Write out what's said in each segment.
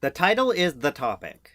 The title is the topic.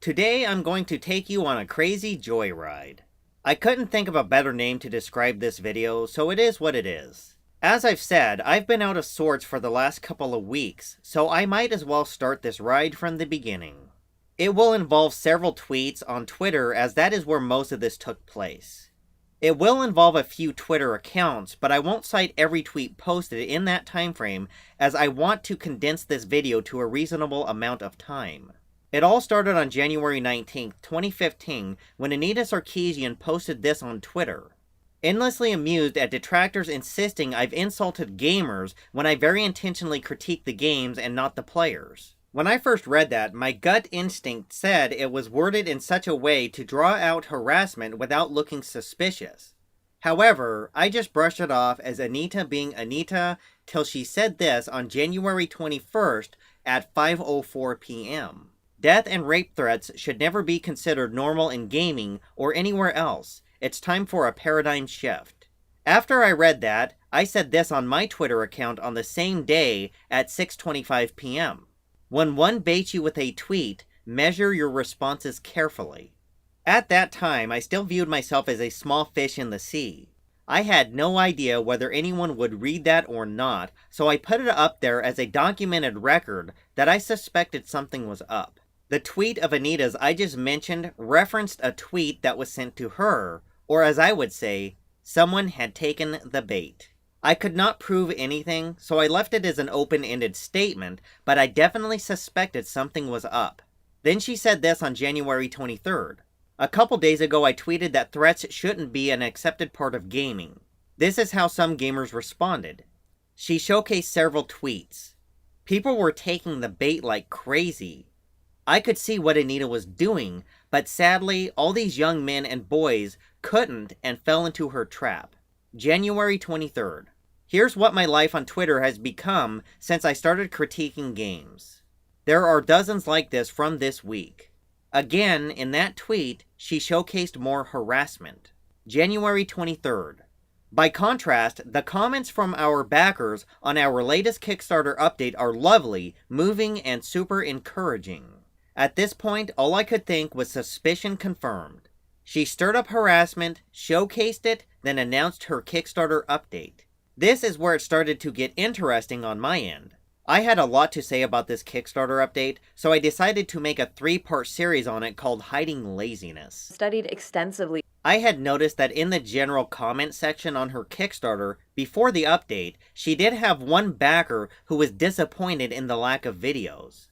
Today I'm going to take you on a crazy joyride. I couldn't think of a better name to describe this video, so it is what it is. As I've said, I've been out of sorts for the last couple of weeks, so I might as well start this ride from the beginning. It will involve several tweets on Twitter, as that is where most of this took place. It will involve a few Twitter accounts, but I won't cite every tweet posted in that time frame, as I want to condense this video to a reasonable amount of time. It all started on January 19th, 2015, when Anita Keesian posted this on Twitter. Endlessly amused at detractors insisting I've insulted gamers when I very intentionally critique the games and not the players. When I first read that, my gut instinct said it was worded in such a way to draw out harassment without looking suspicious. However, I just brushed it off as Anita being Anita till she said this on January 21st at 5:04 p.m. Death and rape threats should never be considered normal in gaming or anywhere else. It's time for a paradigm shift. After I read that, I said this on my Twitter account on the same day at 6:25 p.m. When one baits you with a tweet, measure your responses carefully. At that time, I still viewed myself as a small fish in the sea. I had no idea whether anyone would read that or not, so I put it up there as a documented record that I suspected something was up. The tweet of Anita's I just mentioned referenced a tweet that was sent to her, or as I would say, someone had taken the bait. I could not prove anything, so I left it as an open-ended statement, but I definitely suspected something was up. Then she said this on January 23rd. A couple days ago I tweeted that threats shouldn't be an accepted part of gaming. This is how some gamers responded. She showcased several tweets. People were taking the bait like crazy. I could see what Anita was doing, but sadly, all these young men and boys couldn't and fell into her trap. January 23rd. Here's what my life on Twitter has become since I started critiquing games. There are dozens like this from this week. Again, in that tweet, she showcased more harassment. January 23rd. By contrast, the comments from our backers on our latest Kickstarter update are lovely, moving, and super encouraging. At this point, all I could think was suspicion confirmed. She stirred up harassment, showcased it, then announced her Kickstarter update. This is where it started to get interesting on my end. I had a lot to say about this Kickstarter update, so I decided to make a 3-part series on it called Hiding Laziness. Studied extensively. I had noticed that in the general comment section on her Kickstarter, before the update, she did have one backer who was disappointed in the lack of videos.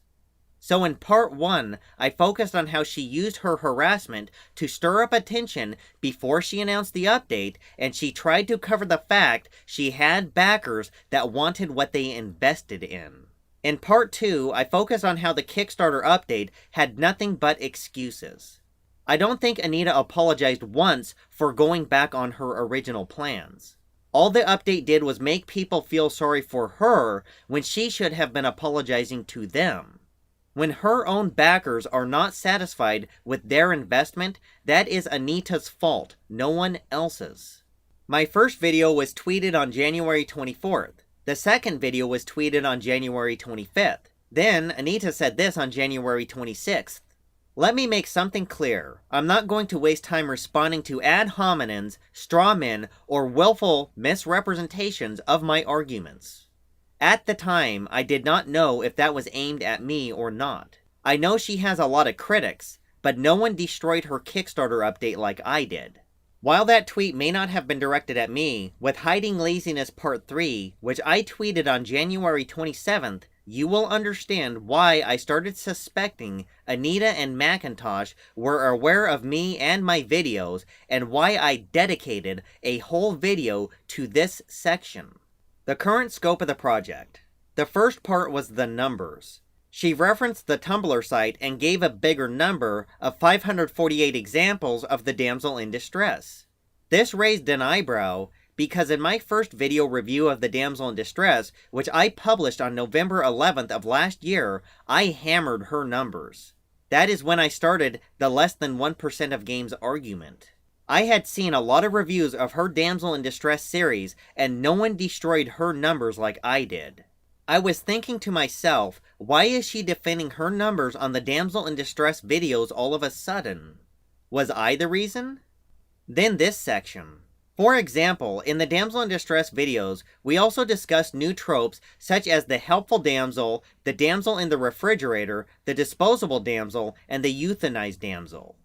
So in part 1, I focused on how she used her harassment to stir up attention before she announced the update, and she tried to cover the fact she had backers that wanted what they invested in. In part 2, I focused on how the Kickstarter update had nothing but excuses. I don't think Anita apologized once for going back on her original plans. All the update did was make people feel sorry for her when she should have been apologizing to them. When her own backers are not satisfied with their investment, that is Anita's fault, no one else's. My first video was tweeted on January 24th. The second video was tweeted on January 25th. Then, Anita said this on January 26th. Let me make something clear. I'm not going to waste time responding to ad hominems, straw men, or willful misrepresentations of my arguments. At the time, I did not know if that was aimed at me or not. I know she has a lot of critics, but no one destroyed her Kickstarter update like I did. While that tweet may not have been directed at me, with Hiding Laziness Part 3, which I tweeted on January 27th, you will understand why I started suspecting Anita and Macintosh were aware of me and my videos, and why I dedicated a whole video to this section. The current scope of the project. The first part was the numbers. She referenced the Tumblr site and gave a bigger number of 548 examples of the damsel in distress. This raised an eyebrow because in my first video review of the damsel in distress, which I published on November 11th of last year, I hammered her numbers. That is when I started the less than 1% of games argument. I had seen a lot of reviews of her Damsel in Distress series, and no one destroyed her numbers like I did. I was thinking to myself, why is she defending her numbers on the damsel in distress videos all of a sudden? Was I the reason? Then this section. For example, in the damsel in distress videos, we also discussed new tropes such as the helpful damsel, the damsel in the refrigerator, the disposable damsel, and the euthanized damsel.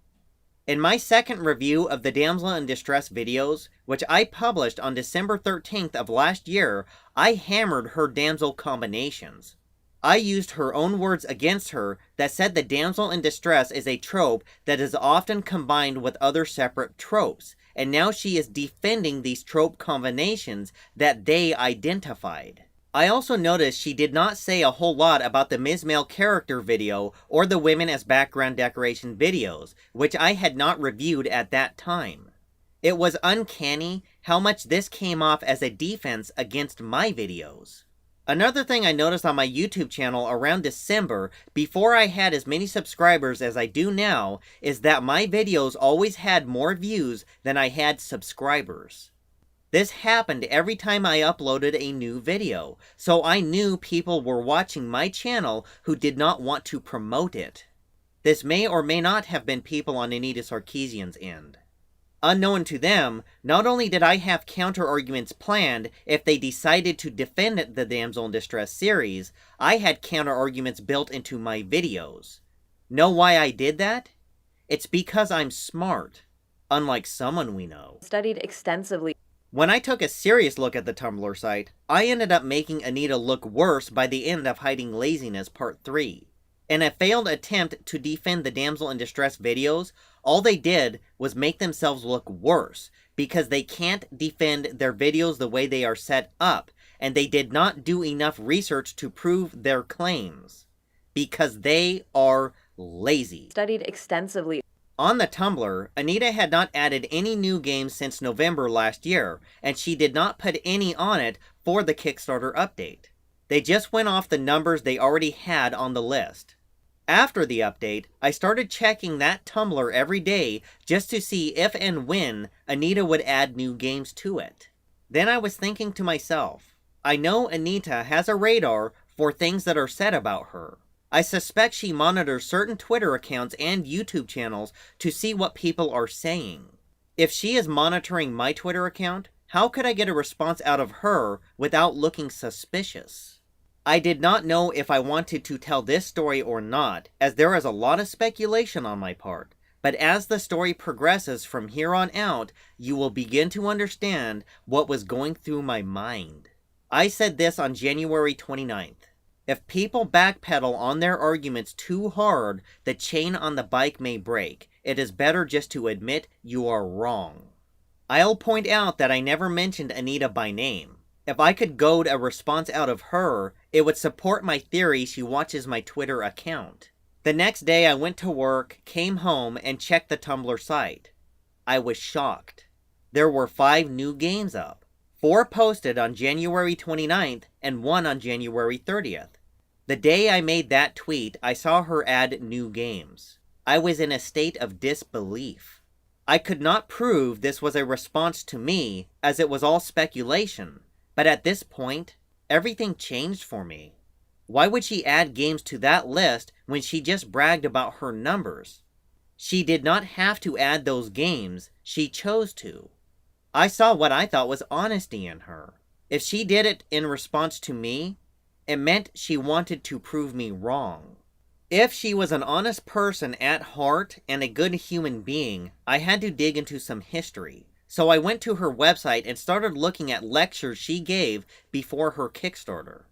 In my second review of the damsel in distress videos, which I published on December 13th of last year, I hammered her damsel combinations. I used her own words against her that said the damsel in distress is a trope that is often combined with other separate tropes, and now she is defending these trope combinations that they identified. I also noticed she did not say a whole lot about the Ms. Male character video or the women as background decoration videos, which I had not reviewed at that time. It was uncanny how much this came off as a defense against my videos. Another thing I noticed on my YouTube channel around December, before I had as many subscribers as I do now, is that my videos always had more views than I had subscribers. This happened every time I uploaded a new video, so I knew people were watching my channel who did not want to promote it. This may or may not have been people on Anita Sarkeesian's end. Unknown to them, not only did I have counter-arguments planned if they decided to defend the Damsel in Distress series, I had counter-arguments built into my videos. Know why I did that? It's because I'm smart, unlike someone we know. Studied extensively. When I took a serious look at the Tumblr site, I ended up making Anita look worse by the end of Hiding Laziness Part 3. In a failed attempt to defend the Damsel in Distress videos, all they did was make themselves look worse, because they can't defend their videos the way they are set up, and they did not do enough research to prove their claims. Because they are lazy. Studied extensively. On the Tumblr, Anita had not added any new games since November last year, and she did not put any on it for the Kickstarter update. They just went off the numbers they already had on the list. After the update, I started checking that Tumblr every day just to see if and when Anita would add new games to it. Then I was thinking to myself, I know Anita has a radar for things that are said about her. I suspect she monitors certain Twitter accounts and YouTube channels to see what people are saying. If she is monitoring my Twitter account, how could I get a response out of her without looking suspicious? I did not know if I wanted to tell this story or not, as there is a lot of speculation on my part. But as the story progresses from here on out, you will begin to understand what was going through my mind. I said this on January 29th. If people backpedal on their arguments too hard, the chain on the bike may break. It is better just to admit you are wrong. I'll point out that I never mentioned Anita by name. If I could goad a response out of her, it would support my theory she watches my Twitter account. The next day I went to work, came home, and checked the Tumblr site. I was shocked. There were 5 new games up. 4 posted on January 29th and 1 on January 30th. The day I made that tweet, I saw her add new games. I was in a state of disbelief. I could not prove this was a response to me, as it was all speculation. But at this point, everything changed for me. Why would she add games to that list when she just bragged about her numbers? She did not have to add those games, she chose to. I saw what I thought was honesty in her. If she did it in response to me, it meant she wanted to prove me wrong. If she was an honest person at heart and a good human being, I had to dig into some history. So I went to her website and started looking at lectures she gave before her Kickstarter.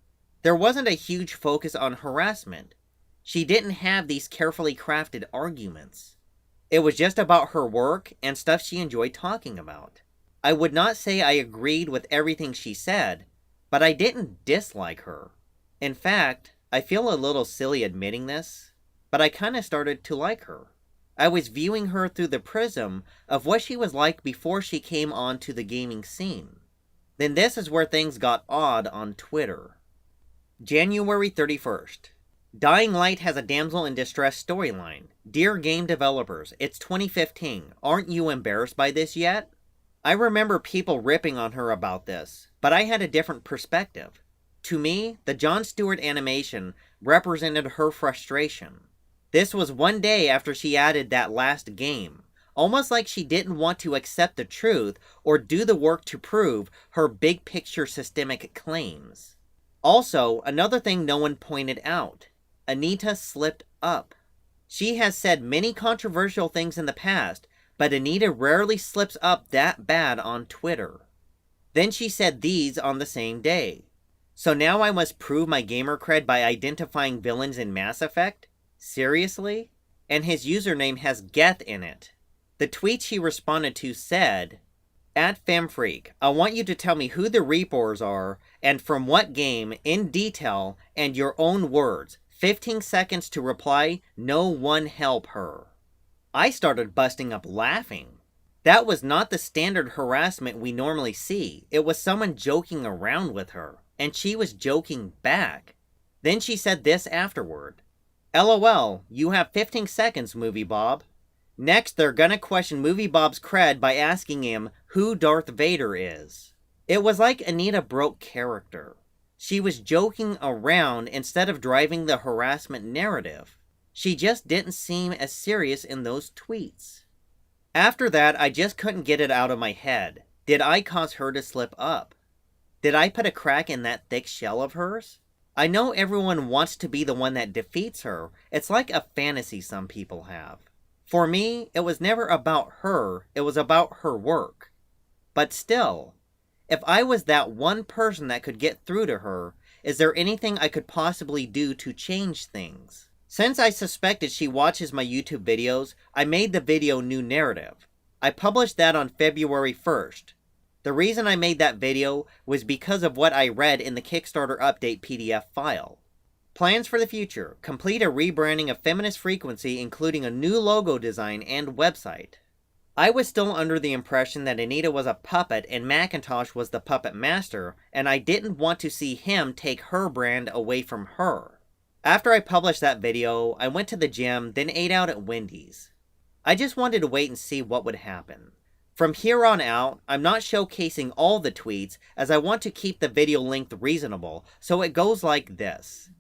There wasn't a huge focus on harassment. She didn't have these carefully crafted arguments. It was just about her work and stuff she enjoyed talking about. I would not say I agreed with everything she said, but I didn't dislike her. In fact, I feel a little silly admitting this, but I kinda started to like her. I was viewing her through the prism of what she was like before she came onto the gaming scene. Then this is where things got odd on Twitter. January 31st. Dying Light has a damsel in distress storyline. Dear game developers, it's 2015. Aren't you embarrassed by this yet? I remember people ripping on her about this, but I had a different perspective. To me, the Jon Stewart animation represented her frustration. This was one day after she added that last game, almost like she didn't want to accept the truth or do the work to prove her big picture systemic claims. Also, another thing no one pointed out, Anita slipped up. She has said many controversial things in the past, but Anita rarely slips up that bad on Twitter. Then she said these on the same day. So now I must prove my gamer cred by identifying villains in Mass Effect? Seriously? And his username has Geth in it. The tweet she responded to said, @FemFreak, I want you to tell me who the Reapers are and from what game in detail and your own words. 15 seconds to reply, no one help her. I started busting up laughing. That was not the standard harassment we normally see. It was someone joking around with her, and she was joking back. Then she said this afterward. LOL, you have 15 seconds, Movie Bob. Next, they're gonna question Movie Bob's cred by asking him who Darth Vader is. It was like Anita broke character. She was joking around instead of driving the harassment narrative. She just didn't seem as serious in those tweets. After that, I just couldn't get it out of my head. Did I cause her to slip up? Did I put a crack in that thick shell of hers? I know everyone wants to be the one that defeats her. It's like a fantasy some people have. For me, it was never about her, it was about her work. But still, if I was that one person that could get through to her, is there anything I could possibly do to change things? Since I suspected she watches my YouTube videos, I made the video New Narrative. I published that on February 1st. The reason I made that video was because of what I read in the Kickstarter update PDF file. Plans for the future: complete a rebranding of Feminist Frequency, including a new logo design and website. I was still under the impression that Anita was a puppet and Macintosh was the puppet master, and I didn't want to see him take her brand away from her. After I published that video, I went to the gym, then ate out at Wendy's. I just wanted to wait and see what would happen. From here on out, I'm not showcasing all the tweets as I want to keep the video length reasonable, so it goes like this.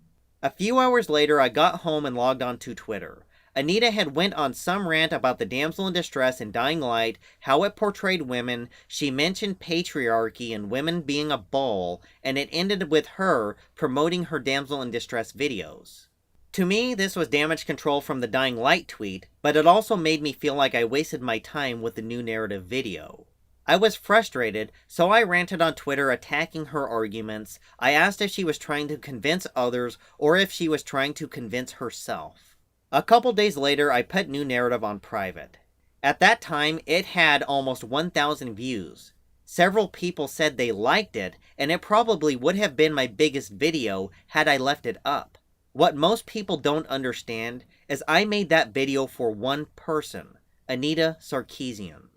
A few hours later, I got home and logged on to Twitter. Anita had went on some rant about the damsel in distress in Dying Light, how it portrayed women, she mentioned patriarchy and women being a ball, and it ended with her promoting her damsel in distress videos. To me, this was damage control from the Dying Light tweet, but it also made me feel like I wasted my time with the New Narrative video. I was frustrated, so I ranted on Twitter attacking her arguments. I asked if she was trying to convince others or if she was trying to convince herself. A couple days later, I put New Narrative on private. At that time, it had almost 1,000 views. Several people said they liked it, and it probably would have been my biggest video had I left it up. What most people don't understand is I made that video for one person, Anita Sarkeesian.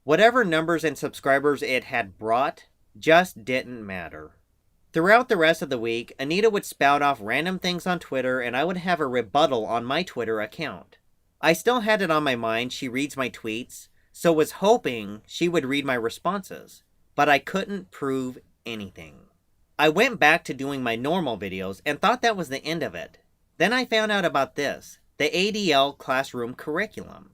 Whatever numbers and subscribers it had brought just didn't matter. Throughout the rest of the week, Anita would spout off random things on Twitter and I would have a rebuttal on my Twitter account. I still had it on my mind she reads my tweets, so was hoping she would read my responses, but I couldn't prove anything. I went back to doing my normal videos and thought that was the end of it. Then I found out about this, the ADL classroom curriculum.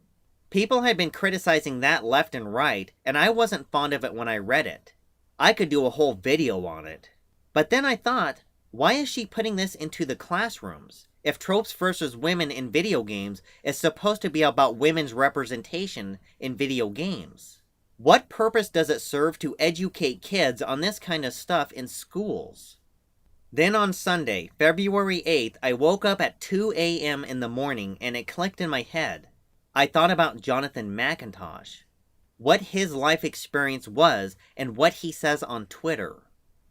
People had been criticizing that left and right, and I wasn't fond of it when I read it. I could do a whole video on it. But then I thought, why is she putting this into the classrooms? If Tropes versus Women in video games is supposed to be about women's representation in video games, what purpose does it serve to educate kids on this kind of stuff in schools? Then on Sunday, February 8th, I woke up at 2 a.m. in the morning and it clicked in my head. I thought about Jonathan McIntosh, what his life experience was, and what he says on Twitter.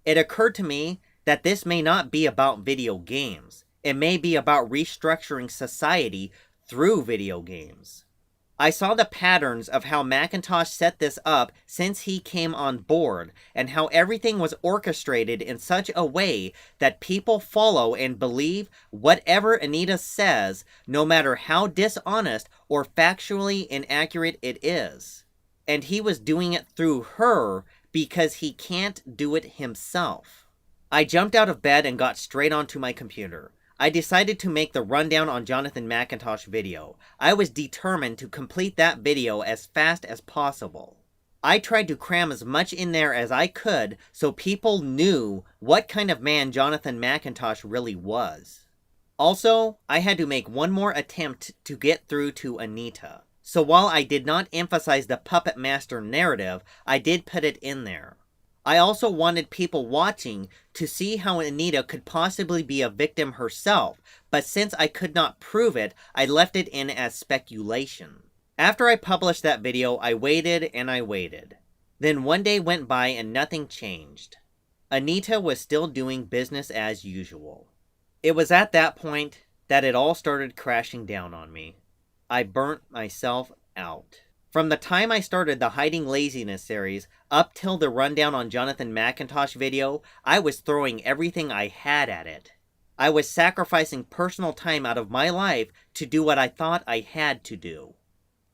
It occurred to me that this may not be about video games. It may be about restructuring society through video games. I saw the patterns of how McIntosh set this up since he came on board, and how everything was orchestrated in such a way that people follow and believe whatever Anita says, no matter how dishonest or factually inaccurate it is. And he was doing it through her because he can't do it himself. I jumped out of bed and got straight onto my computer. I decided to make the rundown on Jonathan McIntosh video. I was determined to complete that video as fast as possible. I tried to cram as much in there as I could so people knew what kind of man Jonathan McIntosh really was. Also, I had to make one more attempt to get through to Anita. So while I did not emphasize the puppet master narrative, I did put it in there. I also wanted people watching to see how Anita could possibly be a victim herself, but since I could not prove it, I left it in as speculation. After I published that video, I waited and I waited. Then one day went by and nothing changed. Anita was still doing business as usual. It was at that point that it all started crashing down on me. I burnt myself out. From the time I started the Hiding Laziness series up till the rundown on Jonathan McIntosh video, I was throwing everything I had at it. I was sacrificing personal time out of my life to do what I thought I had to do.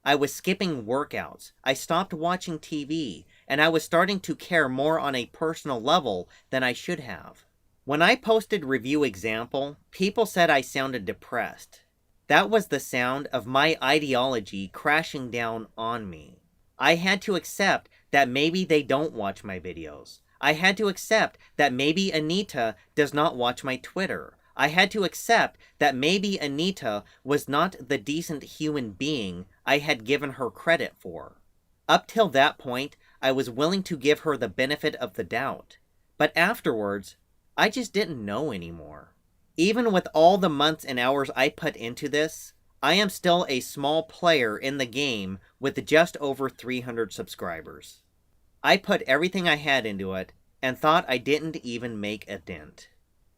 I was skipping workouts, I stopped watching TV, and I was starting to care more on a personal level than I should have. When I posted review example, people said I sounded depressed. That was the sound of my ideology crashing down on me. I had to accept that maybe they don't watch my videos. I had to accept that maybe Anita does not watch my Twitter. I had to accept that maybe Anita was not the decent human being I had given her credit for. Up till that point, I was willing to give her the benefit of the doubt. But afterwards, I just didn't know anymore. Even with all the months and hours I put into this, I am still a small player in the game with just over 300 subscribers. I put everything I had into it and thought I didn't even make a dent.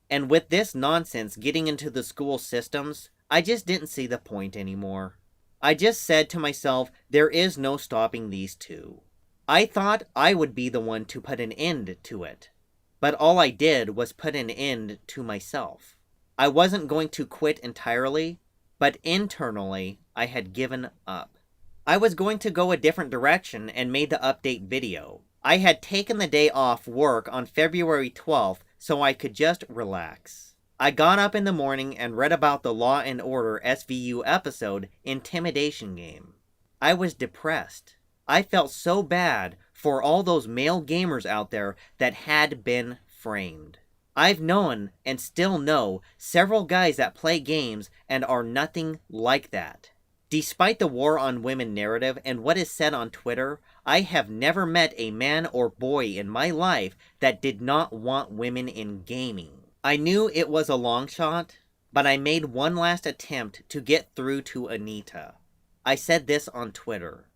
And with this nonsense getting into the school systems, I just didn't see the point anymore. I just said to myself, there is no stopping these two. I thought I would be the one to put an end to it. But all I did was put an end to myself. I wasn't going to quit entirely, but internally, I had given up. I was going to go a different direction and made the update video. I had taken the day off work on February 12th so I could just relax. I got up in the morning and read about the Law and Order SVU episode Intimidation Game. I was depressed. I felt so bad for all those male gamers out there that had been framed. I've known, and still know, several guys that play games and are nothing like that. Despite the war on women narrative and what is said on Twitter, I have never met a man or boy in my life that did not want women in gaming. I knew it was a long shot, but I made one last attempt to get through to Anita. I said this on Twitter.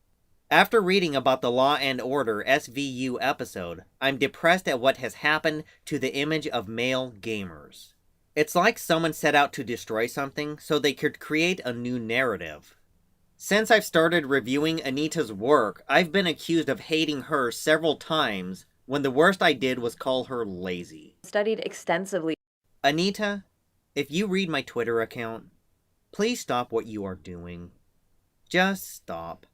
After reading about the Law and Order SVU episode, I'm depressed at what has happened to the image of male gamers. It's like someone set out to destroy something so they could create a new narrative. Since I've started reviewing Anita's work, I've been accused of hating her several times when the worst I did was call her lazy. Studied extensively. Anita, if you read my Twitter account, please stop what you are doing. Just stop.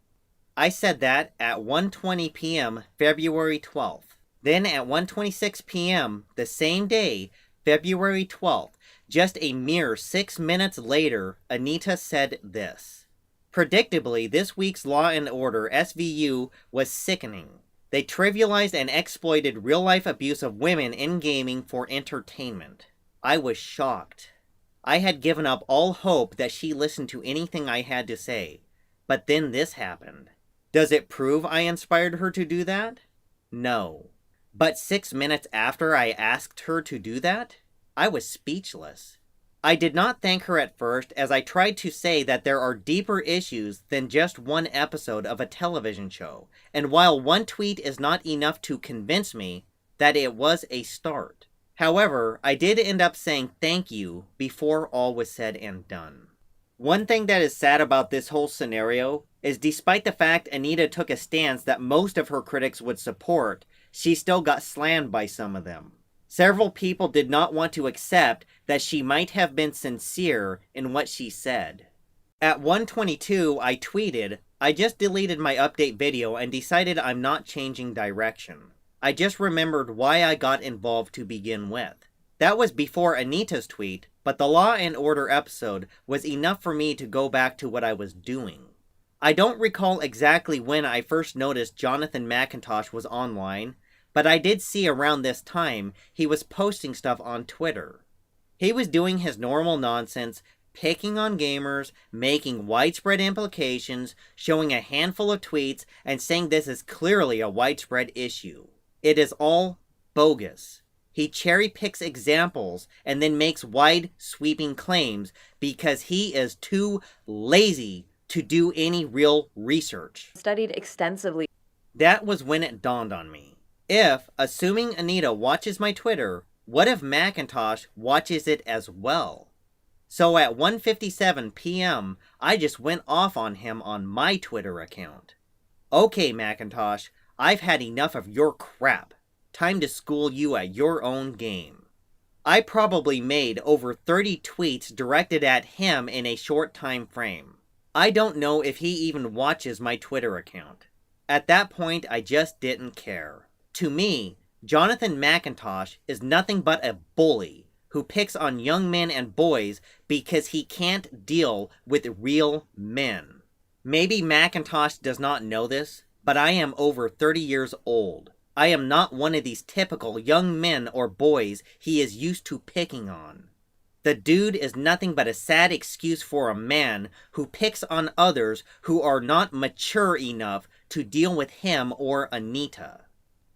I said that at 1:20 p.m. February 12th. Then at 1:26 p.m. the same day, February 12th, just a mere 6 minutes later, Anita said this. Predictably, this week's Law and Order SVU was sickening. They trivialized and exploited real-life abuse of women in gaming for entertainment. I was shocked. I had given up all hope that she listened to anything I had to say. But then this happened. Does it prove I inspired her to do that? No. But 6 minutes after I asked her to do that, I was speechless. I did not thank her at first, as I tried to say that there are deeper issues than just one episode of a television show, and while one tweet is not enough to convince me that it was a start. However, I did end up saying thank you before all was said and done. One thing that is sad about this whole scenario is despite the fact Anita took a stance that most of her critics would support, she still got slammed by some of them. Several people did not want to accept that she might have been sincere in what she said. At 1:22, I tweeted, I just deleted my update video and decided I'm not changing direction. I just remembered why I got involved to begin with. That was before Anita's tweet, but the Law and Order episode was enough for me to go back to what I was doing. I don't recall exactly when I first noticed Jonathan McIntosh was online, but I did see around this time he was posting stuff on Twitter. He was doing his normal nonsense, picking on gamers, making widespread implications, showing a handful of tweets, and saying this is clearly a widespread issue. It is all bogus. He cherry picks examples and then makes wide sweeping claims because he is too lazy to do any real research. Studied extensively. That was when it dawned on me. If, assuming Anita watches my Twitter, what if McIntosh watches it as well? So at 1:57 p.m., I just went off on him on my Twitter account. Okay, McIntosh, I've had enough of your crap. Time to school you at your own game. I probably made over 30 tweets directed at him in a short time frame. I don't know if he even watches my Twitter account. At that point, I just didn't care. To me, Jonathan McIntosh is nothing but a bully who picks on young men and boys because he can't deal with real men. Maybe McIntosh does not know this, but I am over 30 years old. I am not one of these typical young men or boys he is used to picking on. The dude is nothing but a sad excuse for a man who picks on others who are not mature enough to deal with him or Anita.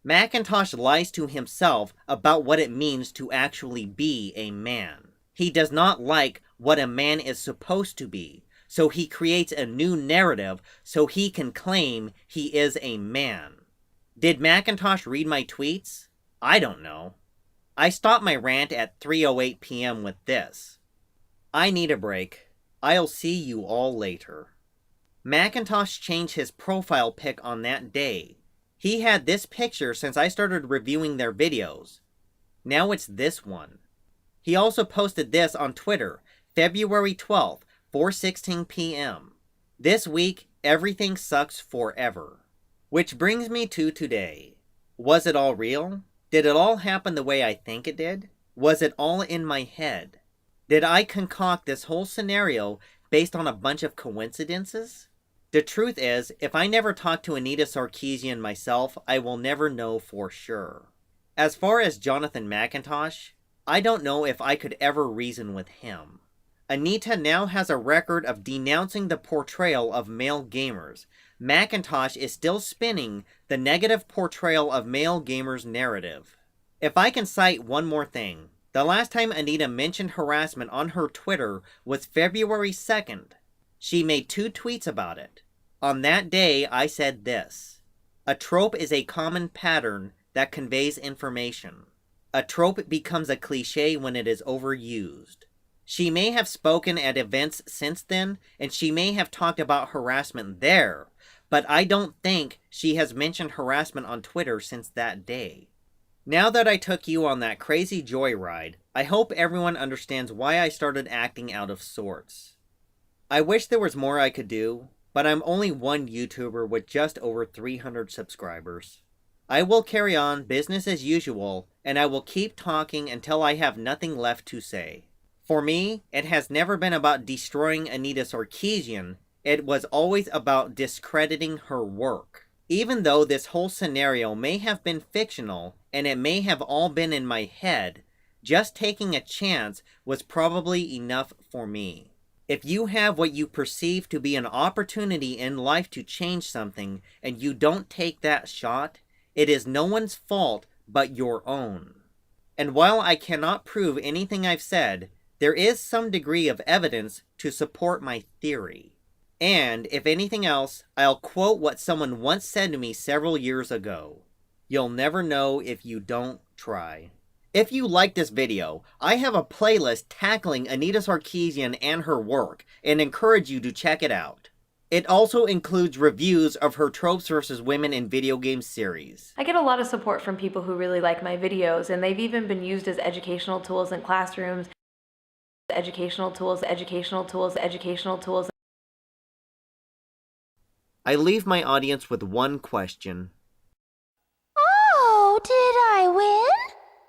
McIntosh lies to himself about what it means to actually be a man. He does not like what a man is supposed to be, so he creates a new narrative so he can claim he is a man. Did McIntosh read my tweets? I don't know. I stopped my rant at 3:08 p.m. with this. I need a break. I'll see you all later. McIntosh changed his profile pic on that day. He had this picture since I started reviewing their videos. Now it's this one. He also posted this on Twitter, February 12th, 4:16 p.m. This week, everything sucks forever. Which brings me to today. Was it all real? Did it all happen the way I think it did? Was it all in my head? Did I concoct this whole scenario based on a bunch of coincidences? The truth is, if I never talk to Anita Sarkeesian myself, I will never know for sure. As far as Jonathan McIntosh, I don't know if I could ever reason with him. Anita now has a record of denouncing the portrayal of male gamers. McIntosh is still spinning the negative portrayal of male gamers narrative. If I can cite one more thing, the last time Anita mentioned harassment on her Twitter was February 2nd. She made 2 tweets about it. On that day, I said this: a trope is a common pattern that conveys information. A trope becomes a cliche when it is overused. She may have spoken at events since then, and she may have talked about harassment there, but I don't think she has mentioned harassment on Twitter since that day. Now that I took you on that crazy joyride, I hope everyone understands why I started acting out of sorts. I wish there was more I could do, but I'm only one YouTuber with just over 300 subscribers. I will carry on business as usual, and I will keep talking until I have nothing left to say. For me, it has never been about destroying Anita Sarkeesian. It was always about discrediting her work. Even though this whole scenario may have been fictional, and it may have all been in my head, just taking a chance was probably enough for me. If you have what you perceive to be an opportunity in life to change something, and you don't take that shot, it is no one's fault but your own. And while I cannot prove anything I've said, there is some degree of evidence to support my theory. And, if anything else, I'll quote what someone once said to me several years ago: "You'll never know if you don't try." If you like this video, I have a playlist tackling Anita Sarkeesian and her work, and encourage you to check it out. It also includes reviews of her Tropes vs. Women in Video Games series. I get a lot of support from people who really like my videos, and they've even been used as educational tools in classrooms. Educational tools. I leave my audience with one question. Oh, will?